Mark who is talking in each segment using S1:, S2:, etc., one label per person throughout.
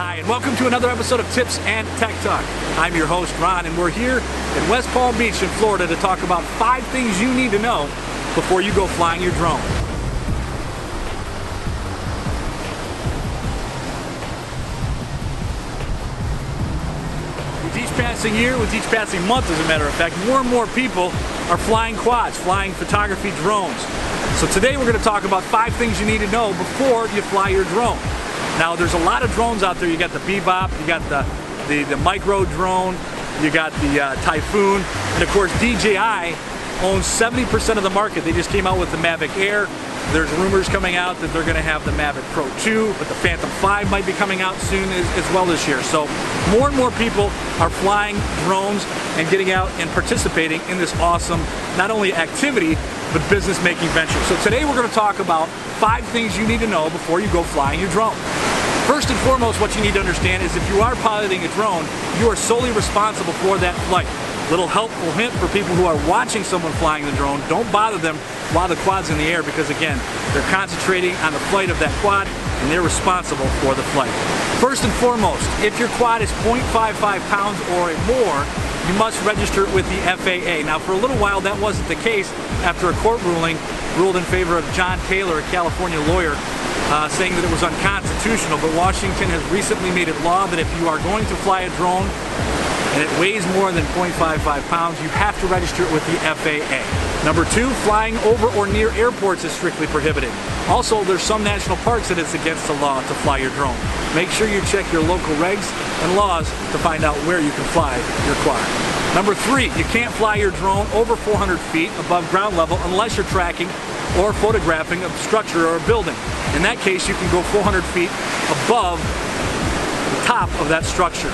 S1: Hi, and welcome to another episode of Tips and Tech Talk. I'm your host, Ron, and we're here in West Palm Beach in Florida to talk about 5 things you need to know before you go flying your drone. With each passing year, with each passing month, as a matter of fact, more and more people are flying quads, flying photography drones. So today we're going to talk about 5 things you need to know before you fly your drone. Now there's a lot of drones out there. You got the Bebop, you got the micro drone, you got the Typhoon, and of course DJI owns 70% of the market. They just came out with the Mavic Air. There's rumors coming out that they're going to have the Mavic Pro Two, but the Phantom 5 might be coming out soon as well this year. So more and more people are flying drones and getting out and participating in this awesome, not only activity, but business-making venture. So today we're going to talk about 5 things you need to know before you go flying your drone. First and foremost, what you need to understand is if you are piloting a drone, you are solely responsible for that flight. Little helpful hint for people who are watching someone flying the drone: don't bother them while the quad's in the air, because again, they're concentrating on the flight of that quad and they're responsible for the flight. First and foremost, if your quad is 0.55 pounds or more, you must register it with the FAA. Now for a little while that wasn't the case after a court ruling ruled in favor of John Taylor, a California lawyer, saying that it was unconstitutional, but Washington has recently made it law that if you are going to fly a drone and it weighs more than 0.55 pounds, you have to register it with the FAA. Number 2, flying over or near airports is strictly prohibited. Also, there's some national parks that it's against the law to fly your drone. Make sure you check your local regs and laws to find out where you can fly your quad. Number 3, you can't fly your drone over 400 feet above ground level unless you're tracking or photographing a structure or a building. In that case, you can go 400 feet above the top of that structure.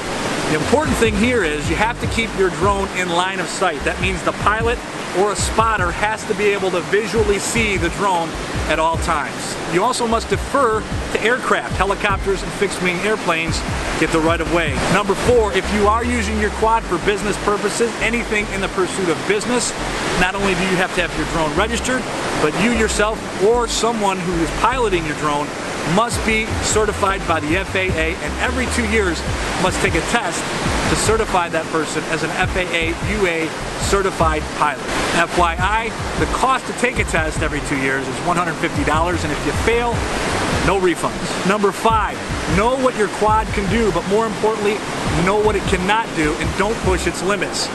S1: The important thing here is you have to keep your drone in line of sight. That means the pilot or a spotter has to be able to visually see the drone at all times. You also must defer to aircraft. Helicopters and fixed-wing airplanes get the right of way. Number 4, if you are using your quad for business purposes, anything in the pursuit of business, not only do you have to have your drone registered, but you yourself or someone who is piloting your drone must be certified by the FAA, and every 2 years must take a test to certify that person as an FAA UA certified pilot. FYI, the cost to take a test every 2 years is $150, and if you fail, no refunds. Number 5, know what your quad can do, but more importantly, know what it cannot do, and don't push its limits.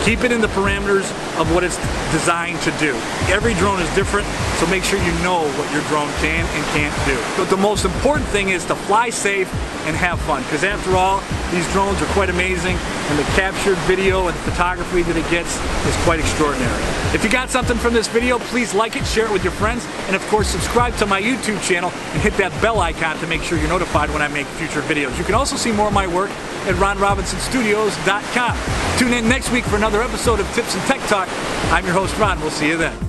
S1: Keep it in the parameters of what it's designed to do. Every drone is different, so make sure you know what your drone can and can't do. But the most important thing is to fly safe and have fun, because after all, these drones are quite amazing, and the captured video and photography that it gets is quite extraordinary. If you got something from this video, please like it, share it with your friends, and of course subscribe to my YouTube channel and hit that bell icon to make sure you're notified when I make future videos. You can also see more of my work at ronrobinsonstudios.com. Tune in next week for another episode of Tips and Tech Talk. I'm your host, Ron. We'll see you then.